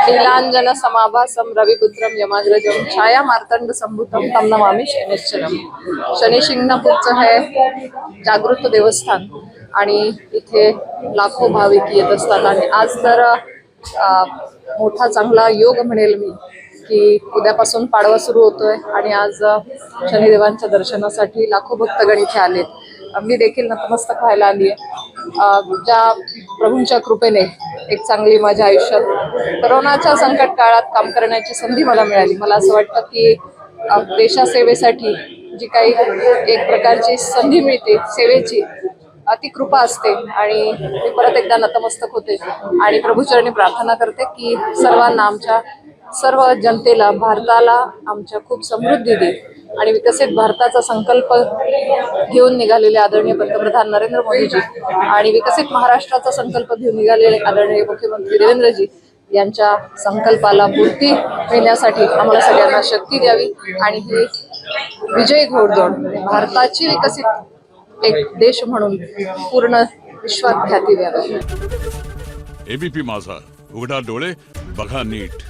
नीलांजन समाभासम रविपुत्रम यमाग्रजम छाया मार्तंड संभूतम तम नमामि शनिश्चरम। शनी शिंगणापूरचं हे जागृत देवस्थान आणि इथे लाखो भाविक येत असतात आणि आज तर मोठा चांगला योग म्हणेल मी की उद्यापासून पाडवा सुरू होतोय आणि आज शनिदेवांच्या दर्शनासाठी लाखो भक्तगण इथे आलेत। मी देखील नतमस्तक व्हायला आली आहे। ज्या प्रभूंच्या कृपेने एक चांगली माझ्या आयुष्यात कोरोनाच्या संकट काळात काम करण्याची संधी मला मिळाली। मला असं वाटतं की देशसेवेसाठी जी काही एक प्रकारची संधी मिळते सेवेची अति कृपा असते आणि मी परत एकदा नतमस्तक होते आणि प्रभूचरणी प्रार्थना करते की सर्वांना आमच्या सर्व जनतेला भारताला आमच्या खूप समृद्धी दे आणि विकसित भारताचा संकल्प घेऊन निघालेले आदरणीय पंतप्रधान नरेंद्र मोदीजी आणि विकसित महाराष्ट्राचा संकल्प घेऊन निघालेले आदरणीय मुख्यमंत्री देवेंद्रजी यांच्या संकल्पाला पूर्ती मिळण्यासाठी आम्हाला सगळ्यांना शक्ती द्यावी आणि ही विजयी घोडदौड भारताची विकसित एक देश म्हणून पूर्ण विश्वात ख्याती द्यावी। एबीपी माझा, उघडा डोळे बघा नीट।